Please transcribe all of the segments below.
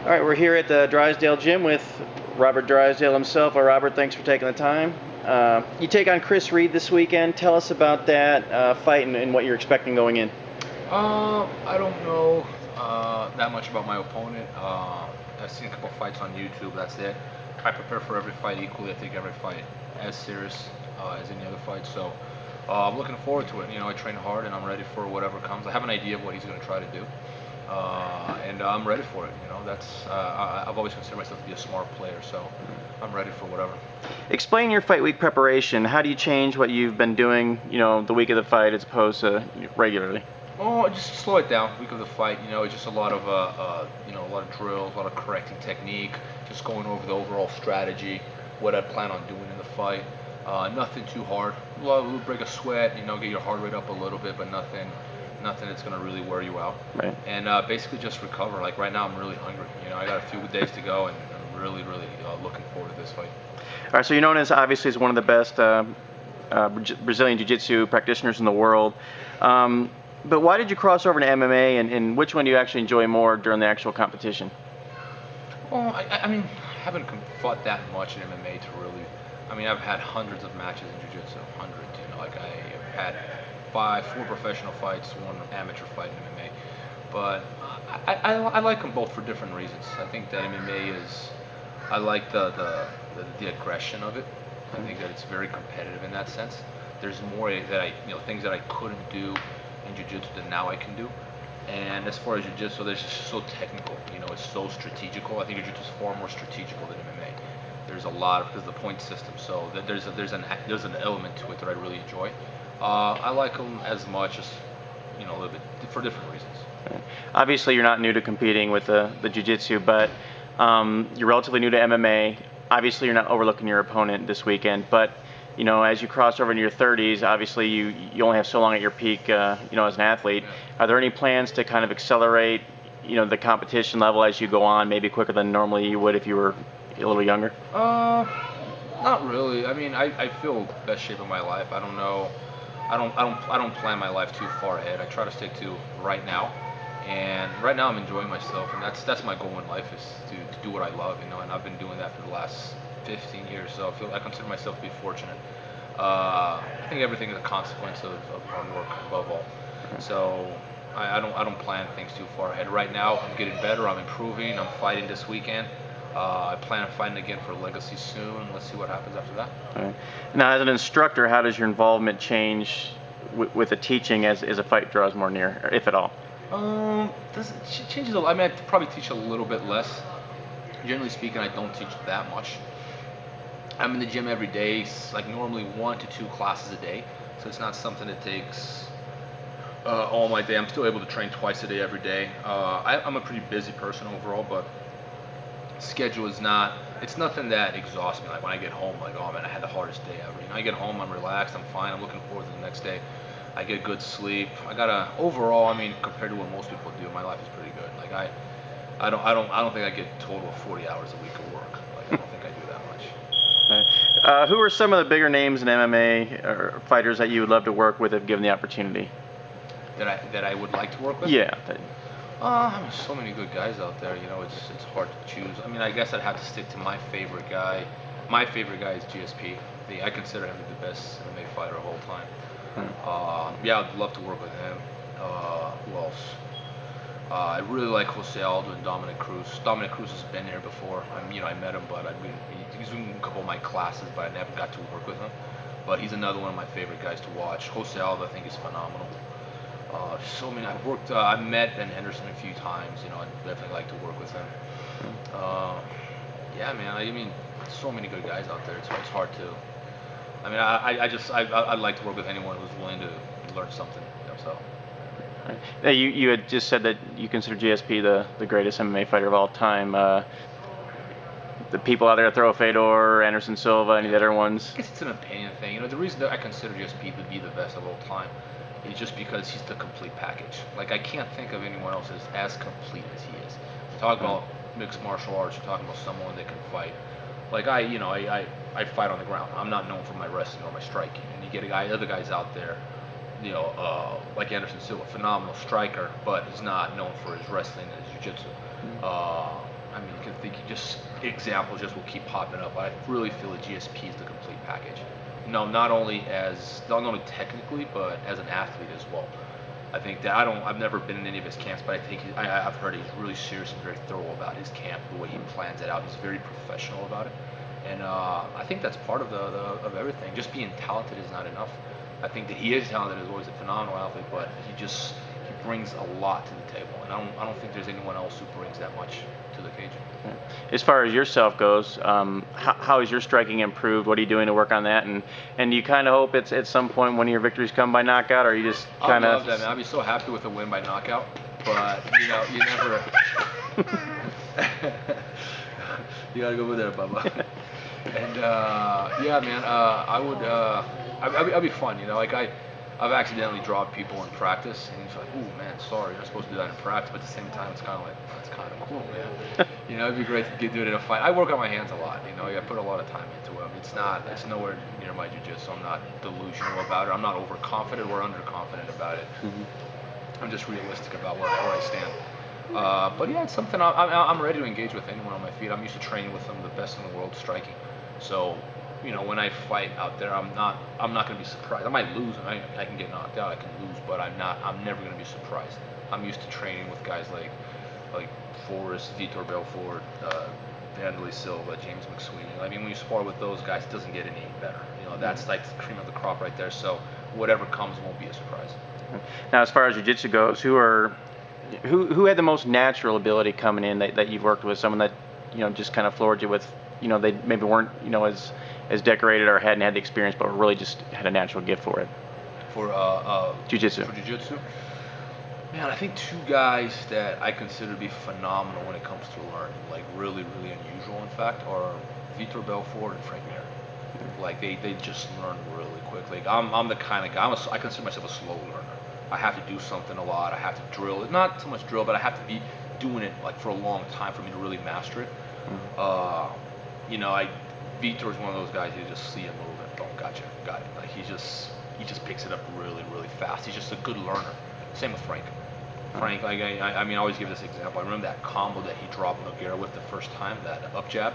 All right, we're here at the Drysdale gym with Robert Drysdale himself. Robert, thanks for taking the time. You take on Chris Reed this weekend. Tell us about that fight and what you're expecting going in. I don't know that much about my opponent. I've seen a couple fights on YouTube. That's it. I prepare for every fight equally. I take every fight as serious as any other fight. So I'm looking forward to it. You know, I train hard and I'm ready for whatever comes. I have an idea of what he's going to try to do, and I'm ready for it. You know, I've always considered myself to be a smart player, so I'm ready for whatever. Explain your fight week preparation. How do you change what you've been doing, the week of the fight as opposed to regularly? Oh, just slow it down. Week of the fight, it's just a lot of a lot of drills, a lot of correcting technique, just going over the overall strategy, what I plan on doing in the fight. Nothing too hard. A little break a sweat, get your heart rate up a little bit, but nothing that's gonna really wear you out. Right. And basically just recover. Like right now, I'm really hungry. I got a few days to go, and I'm really looking forward to this fight. All right. So you're known as obviously as one of the best Brazilian Jiu-Jitsu practitioners in the world. But why did you cross over to MMA, and which one do you actually enjoy more during the actual competition? Well, I mean, I haven't fought that much in MMA to really. I mean, I've had hundreds of matches in Jiu-Jitsu, hundreds. Like I've had 4 professional fights, 1 amateur fight in MMA. But I like them both for different reasons. I think that MMA I like the aggression of it. I think that it's very competitive in that sense. There's more that things that I couldn't do in Jiu-Jitsu that now I can do. And as far as Jiu-Jitsu, it's just so technical. It's so strategical. I think Jiu-Jitsu is far more strategical than MMA. There's a lot because of the point system. So there's an element to it that I really enjoy. I like them as much as a little bit for different reasons. Obviously, you're not new to competing with the Jiu-Jitsu, but you're relatively new to MMA. Obviously, you're not overlooking your opponent this weekend, but as you cross over into your 30s, obviously you only have so long at your peak, as an athlete. Yeah. Are there any plans to kind of accelerate, the competition level as you go on, maybe quicker than normally you would if you were a little younger? Not really. I mean, I feel best shape of my life. I don't know. I don't plan my life too far ahead. I try to stick to right now. And right now I'm enjoying myself, and that's my goal in life is to do what I love, and I've been doing that for the last 15 years, so I consider myself to be fortunate. I think everything is a consequence of hard work above all. So I don't plan things too far ahead. Right now I'm getting better, I'm improving, I'm fighting this weekend. I plan on fighting again for Legacy soon. Let's see what happens after that. All right. Now, as an instructor, how does your involvement change with the teaching as a fight draws more near, if at all? It changes a lot. I mean, I probably teach a little bit less. Generally speaking, I don't teach that much. I'm in the gym every day, like normally 1 to 2 classes a day. So it's not something that takes all my day. I'm still able to train twice a day every day. I'm a pretty busy person overall, but schedule is it's nothing that exhausts me. Like when I get home, like, oh man, I had the hardest day ever. I get home, I'm relaxed, I'm fine, I'm looking forward to the next day. I get good sleep. Overall, I mean, compared to what most people do, my life is pretty good. Like I don't think I get total of 40 hours a week of work. Like I don't think I do that much. Who are some of the bigger names in MMA or fighters that you would love to work with if given the opportunity? That I would like to work with? Yeah. I mean, so many good guys out there. It's hard to choose. I mean, I guess I'd have to stick to my favorite guy. My favorite guy is GSP. I consider him the best MMA fighter of all time. Yeah, I'd love to work with him. Who else? I really like Jose Aldo and Dominic Cruz. Dominic Cruz has been here before. I met him, but he's in a couple of my classes, but I never got to work with him. But he's another one of my favorite guys to watch. Jose Aldo, I think, is phenomenal. So many. I've met Ben Henderson a few times. I'd definitely like to work with him. Yeah, man. I mean, so many good guys out there. It's hard to. I mean, I'd like to work with anyone who's willing to learn something. So. Right. You had just said that you consider GSP the greatest MMA fighter of all time. The people out there throw Fedor, Anderson Silva, any of the other ones? I guess it's an opinion thing. The reason that I consider GSP to be the best of all time is just because he's the complete package. Like I can't think of anyone else as complete as he is. You're talking about mixed martial arts. You're talking about someone that can fight. Like I fight on the ground. I'm not known for my wrestling or my striking. And you get other guys out there, like Anderson Silva, phenomenal striker, but he's not known for his wrestling and his jiu-jitsu. I just examples just will keep popping up. I really feel that GSP is the complete package. No, not only technically, but as an athlete as well. I think that I've never been in any of his camps, but I think I've heard he's really serious and very thorough about his camp, the way he plans it out. He's very professional about it, and I think that's part of of everything. Just being talented is not enough. I think that he is talented, is always a phenomenal athlete, but he brings a lot to the table, and I don't think there's anyone else who brings that much to the cage. As far as yourself goes, how is your striking improved? What are you doing to work on that? And do you kind of hope it's at some point one of your victories come by knockout, or you just kind of? I love that, man. I'd be so happy with a win by knockout, but you never. You gotta go over there, Bubba. And yeah, man, I'd be fun, like I've accidentally dropped people in practice, and it's like, ooh, man, sorry, you're not supposed to do that in practice, but at the same time, it's kind of like, that's kind of cool, man. It'd be great to do it in a fight. I work on my hands a lot, I put a lot of time into them. It's nowhere near my jiu-jitsu. I'm not delusional about it. I'm not overconfident or underconfident about it. Mm-hmm. I'm just realistic about where I stand. But yeah, it's something I'm ready to engage with anyone on my feet. I'm used to training with some of the best in the world striking. So, when I fight out there, I'm not going to be surprised. I might lose, and I can get knocked out. I can lose, but I'm never going to be surprised. I'm used to training with guys like Forrest, Vitor Belfort, Silva, James McSweeney. I mean, when you spar with those guys, it doesn't get any better. That's like the cream of the crop right there. So whatever comes won't be a surprise. Now, as far as jiu-jitsu goes, who had the most natural ability coming in that you've worked with? Someone that just kind of floored you with, they maybe weren't as decorated or hadn't had the experience, but really just had a natural gift for it. For jiu-jitsu. For jiu-jitsu. Man, I think two guys that I consider to be phenomenal when it comes to learning, like really, really unusual, in fact, are Vitor Belfort and Frank Mir. Like they just learn really quickly. I'm the kind of guy. I consider myself a slow learner. I have to do something a lot. I have to drill it. Not so much drill, but I have to be doing it like for a long time for me to really master it. Vitor's one of those guys you just see him move and boom, gotcha, got it. Like he just picks it up really, really fast. He's just a good learner. Same with Frank. Frank, like I always give this example. I remember that combo that he dropped Nogueira with the first time, that up jab.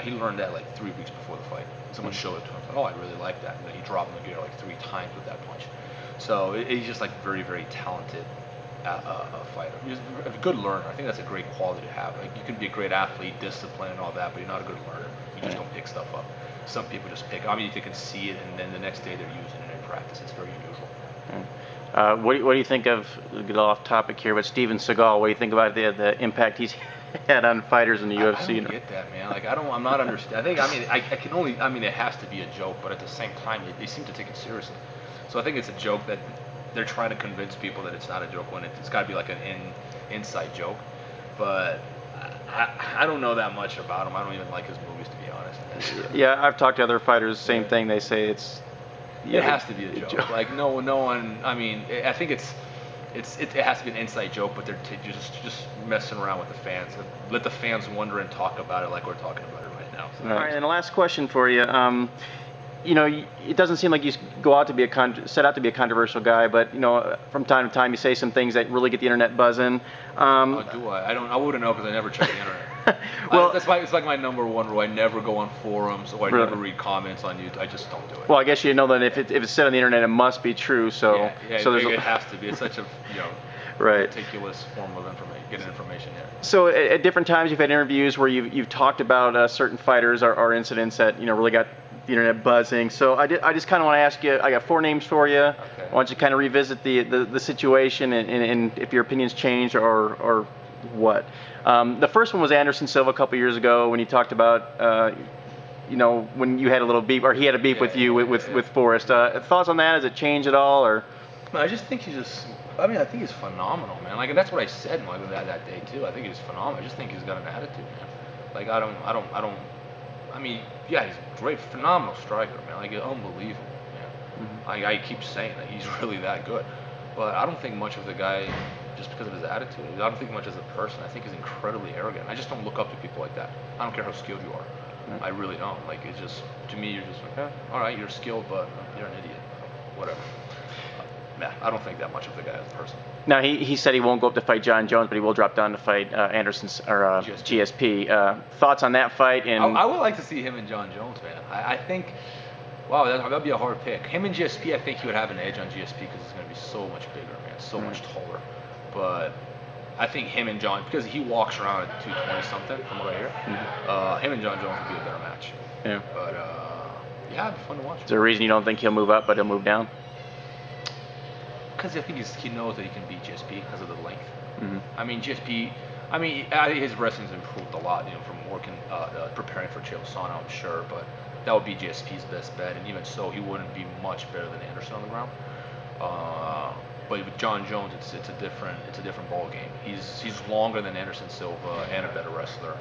He learned that like 3 weeks before the fight. Someone showed it to him. I thought, I really like that. And then he dropped Nogueira like 3 times with that punch. So he's just like very, very talented fighter. He's a good learner. I think that's a great quality to have. Like you can be a great athlete, disciplined and all that, but you're not a good learner. You just don't pick stuff up. Some people just pick. They can see it and then the next day they're using it in practice. It's very unusual. What do you think of, get off topic here, but Steven Seagal? What do you think about the impact he's had on fighters in the UFC? I don't get that, man. Like I'm not understanding. I can only. It has to be a joke, but at the same time, they seem to take it seriously. So I think it's a joke that they're trying to convince people that it's not a joke when it's got to be like an inside joke. But I don't know that much about him. I don't even like his movies, to be honest. Yeah, I've talked to other fighters. Same thing. They say it's. Yeah, it has to be a joke. Like no one. I think it has to be an inside joke, but they're just messing around with the fans. Let the fans wonder and talk about it like we're talking about it right now. So. All right, and the last question for you. It doesn't seem like you set out to be a controversial guy, but from time to time you say some things that really get the internet buzzing. Do I? I wouldn't know because I never check the internet. Well, it's like my number one rule. I never go on forums or I never read comments on YouTube. I just don't do it. Well, I guess you know that if it's said on the internet, it must be true. So it has to be. It's such a right. meticulous form of getting information here. So at different times you've had interviews where you've talked about certain fighters or incidents that really got the internet buzzing. So I just kind of want to ask you. I got 4 names for you. Okay. I want you to kind of revisit the situation and if your opinions changed or what. The first one was Anderson Silva a couple years ago when you talked about when you had a little beef or he had a beef with you with Forrest. Thoughts on that? Has it changed at all or? I just think I think he's phenomenal, man. Like, and that's what I said that day too. I think he's phenomenal. I just think he's got an attitude, man. Like, he's a great, phenomenal striker, man. Like, unbelievable, man. Mm-hmm. I keep saying that he's really that good, but I don't think much of the guy just because of his attitude. I don't think much as a person. I think he's incredibly arrogant. I just don't look up to people like that. I don't care how skilled you are. Mm-hmm. I really don't. Like, it's just, to me, you're just like, all right, you're skilled, but you're an idiot. Whatever. I don't think that much of the guy as a person. Now he said he won't go up to fight Jon Jones, but he will drop down to fight Anderson's or GSP. Thoughts on that fight? And I would like to see him and Jon Jones, man. I think, wow, that'd be a hard pick. Him and GSP, I think he would have an edge on GSP because he's going to be so much bigger, man, so much taller. But I think him and Jon, because he walks around at 220 something from what I hear, him and Jon Jones would be a better match. Yeah. But yeah, it'd be fun to watch. Is there a reason you don't think he'll move up, but he'll move down? Because I think he knows that he can beat GSP because of the length. I mean, GSP, I mean, his wrestling's improved a lot, you know, from working, preparing for Chael Sonnen, I'm sure, but that would be GSP's best bet, and even so, he wouldn't be much better than Anderson on the ground. But with Jon Jones, it's a different ball game. He's longer than Anderson Silva and a better wrestler.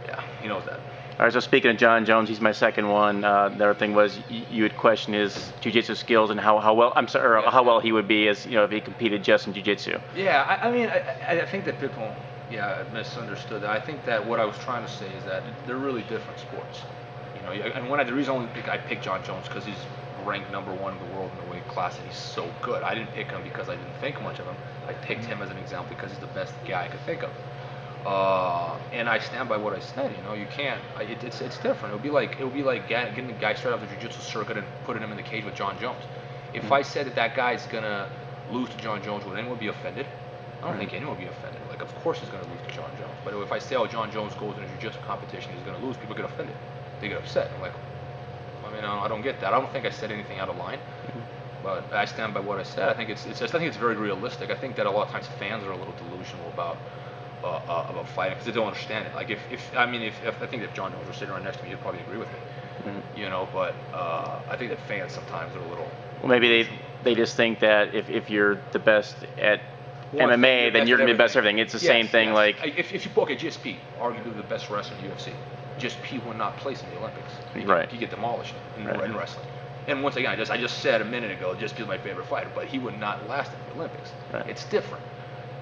Yeah, he knows that. All right, so speaking of Jon Jones, he's my second one. The other thing was you had questioned his jiu-jitsu skills and how well he would be as, you know, if he competed just in jiu-jitsu. Yeah, I mean, I think that people, misunderstood that. I think that what I was trying to say is that they're really different sports. You know, and the reason I picked Jon Jones because he's ranked #1 in the world in the weight class and he's so good. I didn't pick him because I didn't think much of him. I picked him as an example because he's the best guy I could think of. And I stand by what I said. You know, you can't. It's different. It would be like getting a guy straight out of the jiu-jitsu circuit and putting him in the cage with Jon Jones. If I said that guy's gonna lose to Jon Jones, would anyone be offended? I don't think anyone would be offended. Like, of course he's gonna lose to Jon Jones. But if I say, oh, Jon Jones goes in a jiu-jitsu competition, he's gonna lose, people get offended. They get upset. I'm like, I mean, I don't get that. I don't think I said anything out of line. But I stand by what I said. I think it's very realistic. I think that a lot of times fans are a little delusional about fighting because they don't understand it. Like if I think if Jon Jones were sitting right next to me, he'd probably agree with me. You know, but I think that fans sometimes are a little. Well, maybe they just think that if you're the best at MMA, then you're gonna be the best at everything. It's the same thing. Yes. Like if you book a GSP, arguably the best wrestler in the UFC, GSP would not place in the Olympics. He get demolished in wrestling. And once again, I just said a minute ago, GSP is my favorite fighter, but he would not last in the Olympics. It's different.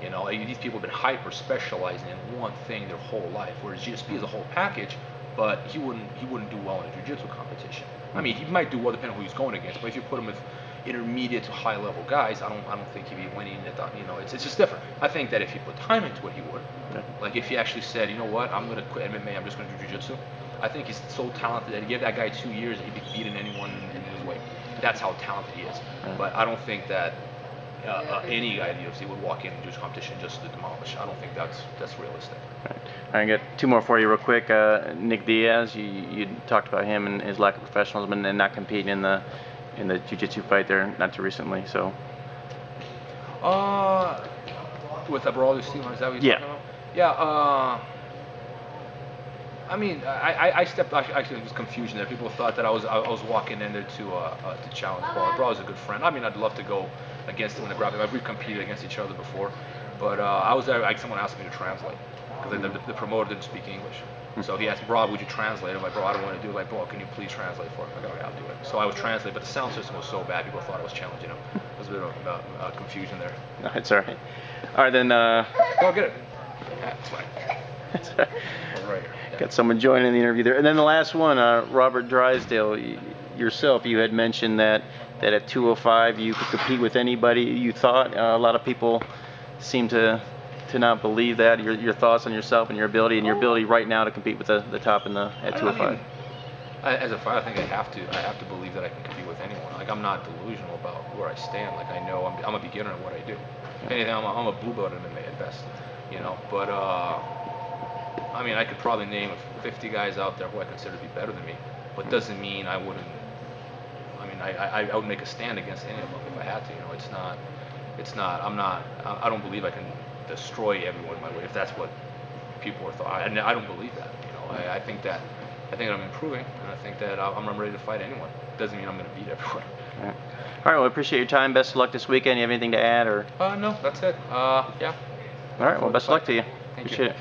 You know, these people have been hyper specializing in one thing their whole life, whereas GSP is a whole package, but he wouldn't do well in a jiu-jitsu competition. I mean, he might do well depending on who he's going against, but if you put him with intermediate to high level guys, I don't think he'd be winning at that. You know, it's just different. I think that if he put time into it, he would. Like if he actually said, you know what, I'm gonna quit MMA, I'm just gonna do jiu-jitsu. I think he's so talented that give that guy 2 years and he'd be beating anyone in his weight. That's how talented he is. But I don't think that any guy in the UFC would walk in and do his competition just to demolish. I don't think that's realistic. All right, I got two more for you real quick. Nick Diaz, you talked about him and his lack of professionalism and not competing in the jiu-jitsu fight there not too recently. So. With the Brawley Steamer, is that what you're talking about? Yeah. I mean, I actually there was confusion there. People thought that I was walking in there to challenge Brawley. Brawley's a good friend. I mean, I'd love to go against him in the grappling. We've competed against each other before, but I was there. Like someone asked me to translate because the promoter didn't speak English. So he asked, bro, would you translate? I'm like, bro, I don't want to do it. Like, bro, can you please translate for me? I go, yeah, I'll do it. So I was translating, but the sound system was so bad, people thought I was challenging him. There was a bit of confusion there. No, it's all right. All right, then. Go get it. Yeah, it's fine. That's all right. All right. Yeah. Got someone joining the interview there. And then the last one, Robert Drysdale, yourself, you had mentioned that at 205 you could compete with anybody you thought. A lot of people seem to not believe that. Your thoughts on yourself and your ability right now to compete with the top at 205. I mean, as a fighter, I think I have to believe that I can compete with anyone. Like I'm not delusional about where I stand. Like I know I'm a beginner in what I do. If anything, I'm a blue belt in MMA at best. You know, but I mean, I could probably name 50 guys out there who I consider to be better than me, but doesn't mean I wouldn't. I mean, I would make a stand against any of them if I had to. You know, it's not. I don't believe I can destroy everyone in my way if that's what people are thought. I don't believe that. You know, I think that I'm improving, and I think that I'm ready to fight anyone. Doesn't mean I'm going to beat everyone. All right. Well, I appreciate your time. Best of luck this weekend. You have anything to add or? No, that's it. Yeah. All right. Well, best of luck to you. Thank Appreciate you. it.